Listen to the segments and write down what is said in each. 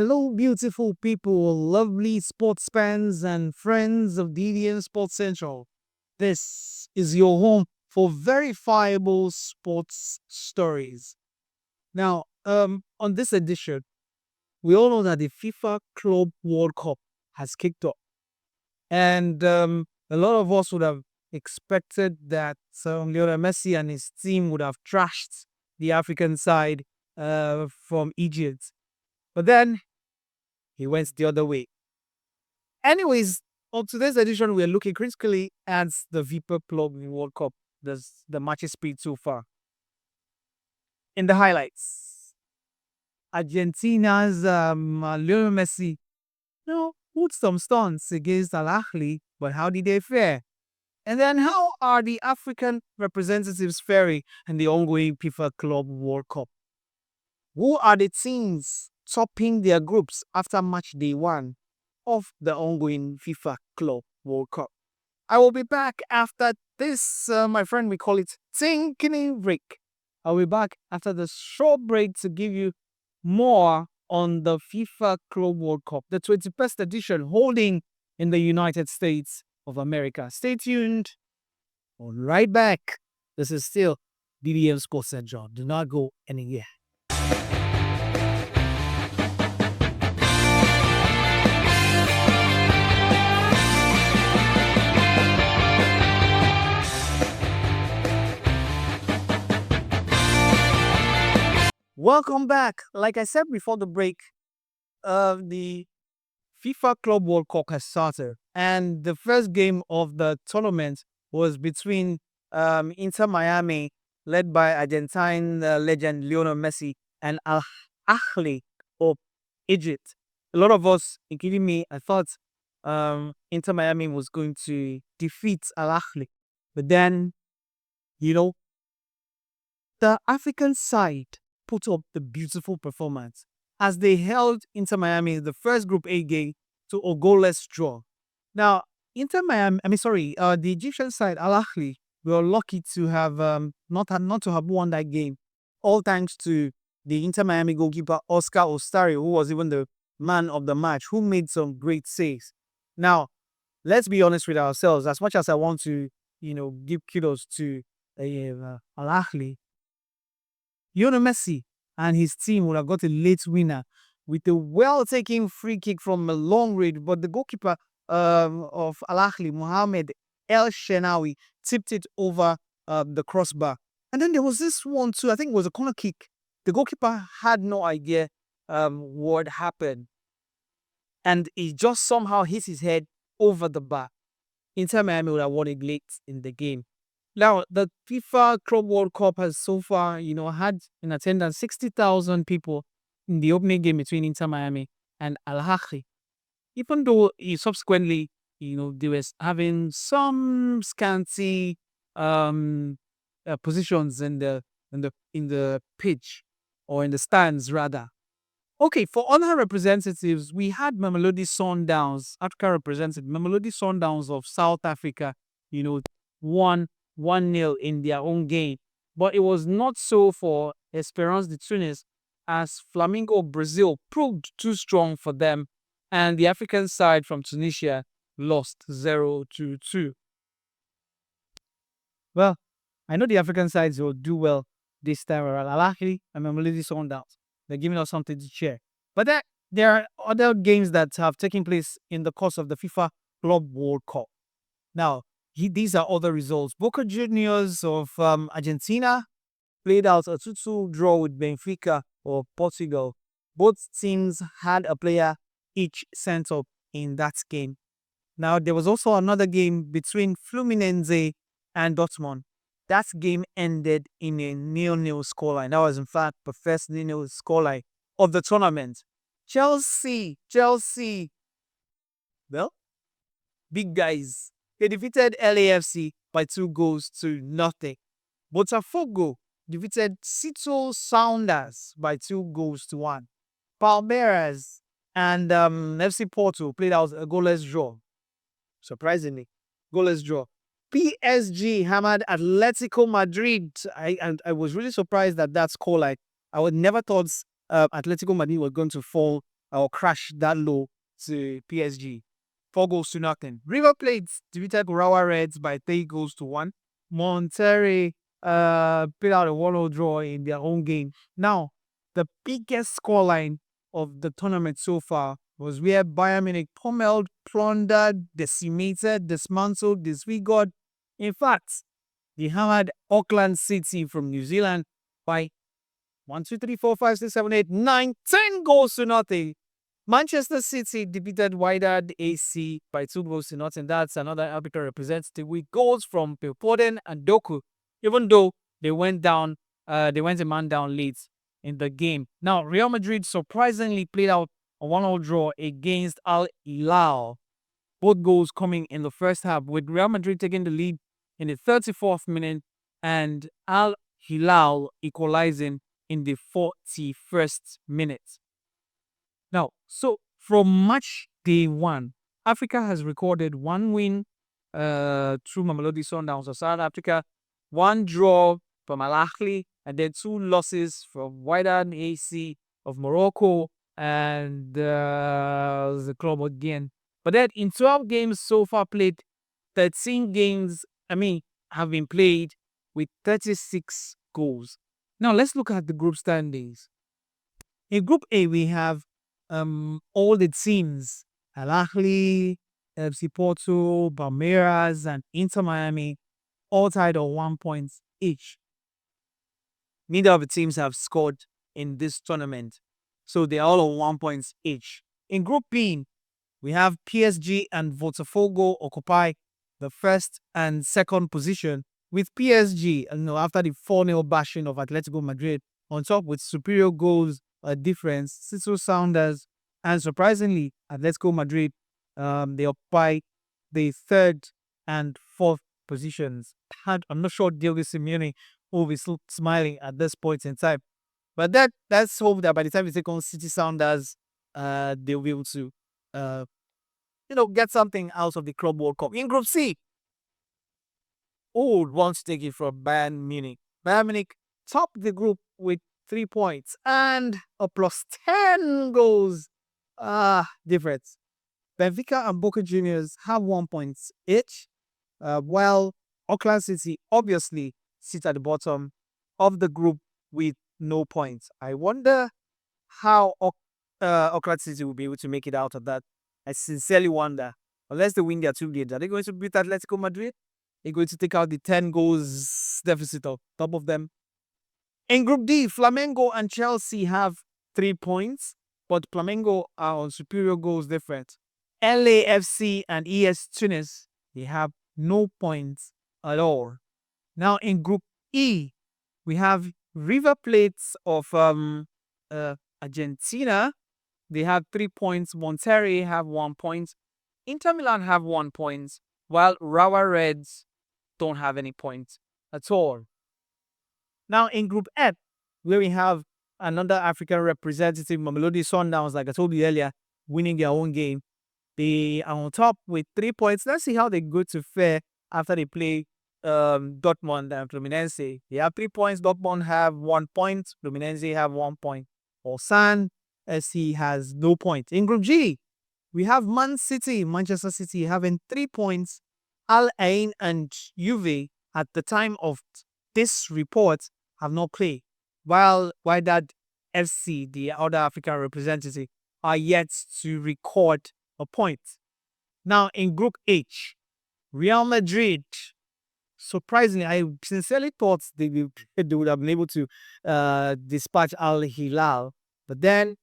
Hello, beautiful people, lovely sports fans and friends of DDN Sports Central. This is your home for verifiable sports stories. Now, on this edition, we all know that the FIFA Club World Cup has kicked off, and a lot of us would have expected that Lionel Messi and his team would have trashed the African side from Egypt, but then he went the other way. Anyways, on today's edition, we're looking critically at the FIFA Club World Cup, the matches played so far. In the highlights, Argentina's Lionel Messi, put some stunts against Al Ahly, but how did they fare? And then how are the African representatives faring in the ongoing FIFA Club World Cup? Who are the teams topping their groups after match day one of the ongoing FIFA Club World Cup? I will be back after this, my friend, we call it Tinkering Break. I'll be back after the short break to give you more on the FIFA Club World Cup, the 21st edition holding in the United States of America. Stay tuned. We'll be right back. This is still DDM Sports Central. Do not go anywhere. Welcome back. Like I said before the break, the FIFA Club World Cup has started, and the first game of the tournament was between Inter Miami, led by Argentine legend Lionel Messi, and Al Ahly of Egypt. A lot of us, including me, I thought Inter Miami was going to defeat Al Ahly, but then, you know, the African side put up the beautiful performance as they held Inter Miami the first Group A game to a goalless draw. Now, the Egyptian side, Al Ahly, were lucky to have not to have won that game, all thanks to the Inter Miami goalkeeper Oscar Ostario, who was even the man of the match, who made some great saves. Now, let's be honest with ourselves. As much as I want to, give kudos to Al Ahly, Lionel Messi and his team would have got a late winner with a well-taken free kick from a long range, but the goalkeeper of Al Ahly, Mohamed El Shenawi, tipped it over the crossbar. And then there was this one too, I think it was a corner kick. The goalkeeper had no idea what happened, and he just somehow hit his head over the bar. Inter Miami would have won it late in the game. Now, the FIFA Club World Cup has so far, had in attendance 60,000 people in the opening game between Inter Miami and Al Ahly. Even though subsequently, they were having some scanty positions in the pitch or in the stands rather. Okay, for other representatives, we had Mamelodi Sundowns, Africa represented Mamelodi Sundowns of South Africa, won 1-0 in their own game. But it was not so for Esperance de Tunis, as Flamengo Brazil proved too strong for them, and the African side from Tunisia lost 0-2. Well, I know the African sides will do well this time around. Al Ahly and Mamelodi Sundowns. They're giving us something to share. But there are other games that have taken place in the course of the FIFA Club World Cup. Now, these are other results. Boca Juniors of Argentina played out a 2-2 draw with Benfica of Portugal. Both teams had a player each sent up in that game. Now, there was also another game between Fluminense and Dortmund. That game ended in a 0-0 scoreline. That was, in fact, the first 0-0 scoreline of the tournament. Chelsea, well, big guys. They defeated LAFC by 2-0. Botafogo defeated Seattle Sounders by 2-1. Palmeiras and FC Porto played out a goalless draw. Surprisingly, goalless draw. PSG hammered Atletico Madrid. I was really surprised at that scoreline. I would never thought Atletico Madrid were going to fall or crashed that low to PSG. 4 goals to nothing. River Plate defeated Urawa Reds by 3 goals to 1. Monterrey played out a 1-0 draw in their own game. Now, the biggest scoreline of the tournament so far was where Bayern Munich pummeled, plundered, decimated, dismantled, disfigured. In fact, they hammered Auckland City from New Zealand by 1, 2, 3, 4, 5, 6, 7, 8, 9, 10 goals to nothing. Manchester City defeated Wydad AC by 2 goals to nothing. That's another African representative with goals from Pilporden and Doku, even though they went a man down late in the game. Now, Real Madrid surprisingly played out a 1-0 draw against Al Hilal. Both goals coming in the first half, with Real Madrid taking the lead in the 34th minute and Al Hilal equalizing in the 41st minute. Now, so from match day 1, Africa has recorded 1 win through Mamelodi Sundowns of South Africa, 1 draw from Ahly, and then 2 losses from Wydad AC of Morocco and the club again. But then in 12 games so far played, 13 games, have been played with 36 goals. Now let's look at the group standings. In Group A, we have all the teams: Al Ahly, FC Porto, Palmeiras, and Inter Miami, all tied on 1 point each. Neither of the teams have scored in this tournament, so they're all on 1 point each. In Group B, we have PSG and Botafogo occupy the first and second position, with PSG, after the 4-0 bashing of Atletico Madrid, on top with superior goals difference. Cicero Sounders, and surprisingly, Atletico Madrid, they occupy the third and fourth positions. I'm not sure Diego Simeone will be still smiling at this point in time. But let's hope that by the time we take on City Sounders, they'll be able to get something out of the Club World Cup. In Group C, who would want to take it from Bayern Munich? Bayern Munich topped the group with 3 points and a plus 10 goals difference. Benfica and Boca Juniors have 1 point each, while Auckland City obviously sit at the bottom of the group with no points. I wonder how Auckland City will be able to make it out of that. I sincerely wonder. Unless they win their 2 games, are they going to beat Atletico Madrid? They're going to take out the 10 goals deficit of top of them. In Group D, Flamengo and Chelsea have 3 points, but Flamengo are on superior goals difference. LAFC and ES Tunis, they have no points at all. Now in Group E, we have River Plate of Argentina. They have 3 points. Monterrey have 1 point. Inter Milan have 1 point, while Urawa Reds don't have any points at all. Now in Group F, where we have another African representative, Mamelodi Sundowns, like I told you earlier, winning their own game. They are on top with 3 points. Let's see how they go to fare after they play Dortmund and Fluminense. They have 3 points. Dortmund have 1 point. Fluminense have 1 point. Ulsan SC has no point. In Group G, we have Manchester City having 3 points. Al Ain and Juve, at the time of this report, have not played, while Wydad FC, the other African representative, are yet to record a point. Now in Group H, Real Madrid, surprisingly, I sincerely thought they would have been able to dispatch Al Hilal, but then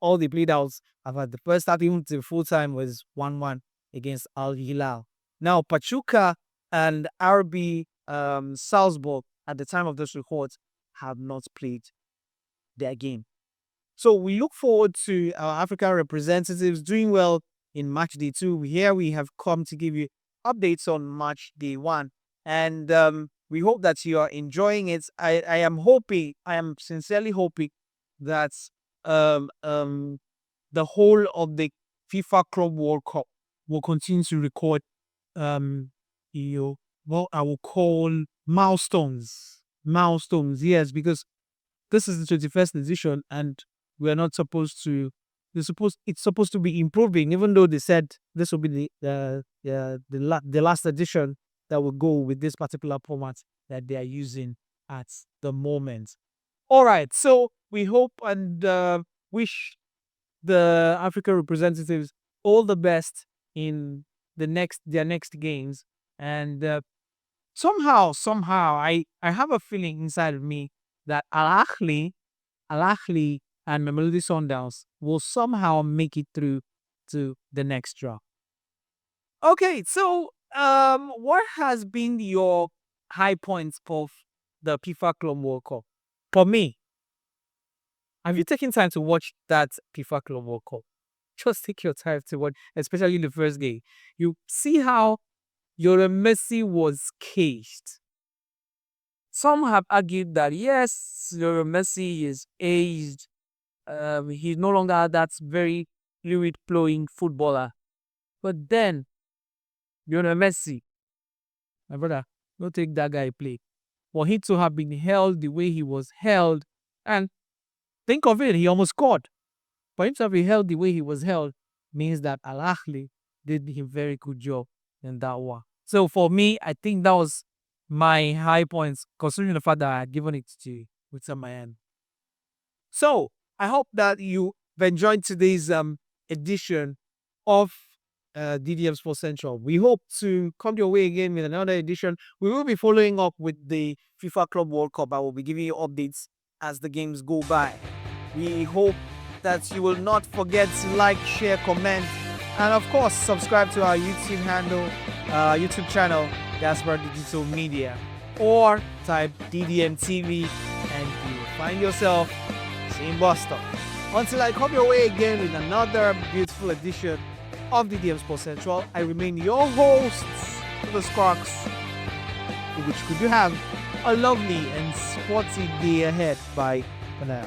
all they played out about the first half, even to full time, was 1-1 against Al Hilal. Now Pachuca and RB Salzburg, at the time of this report, have not played their game. So we look forward to our African representatives doing well in match day 2. Here we have come to give you updates on match day 1. And we hope that you are enjoying it. I am sincerely hoping that the whole of the FIFA Club World Cup will continue to record what I will call milestones. Milestones, yes, because this is the 21st edition and we're not supposed to, it's supposed to be improving, even though they said this will be the last edition that will go with this particular format that they are using at the moment. All right, so we hope and wish the African representatives all the best in their next games. And somehow, I have a feeling inside of me that Al Ahly and Mamelodi Sundowns will somehow make it through to the next draw. Okay, so what has been your high points for the FIFA Club World Cup? For me, have you taken time to watch that FIFA Club World Cup? Just take your time to watch, especially the first game. You see how your Messi was caged. Some have argued that yes, your Messi is aged. He's no longer that very fluid flowing footballer. But then, your Messi, my brother, don't take that guy play. For him to have been held the way he was held, and think of it, he almost scored. For him to have been held the way he was held means that Al Ahly did a very good job in that one. So for me, I think that was my high points, considering the fact that I had given it to with my hand. So I hope that you've enjoyed today's edition of DDM Sports Central. We hope to come your way again with another edition. We will be following up with the FIFA Club World Cup. I will be giving you updates as the games go by. We hope that you will not forget to like, share, comment, and of course subscribe to our YouTube handle, YouTube channel, Gaspar Digital Media, or type DDM TV and you will find yourself in Boston. Until I come your way again with another beautiful edition of DDM Sports Central, I remain your host, the Sparks, which could you have a lovely and sporty day ahead. Bye for now.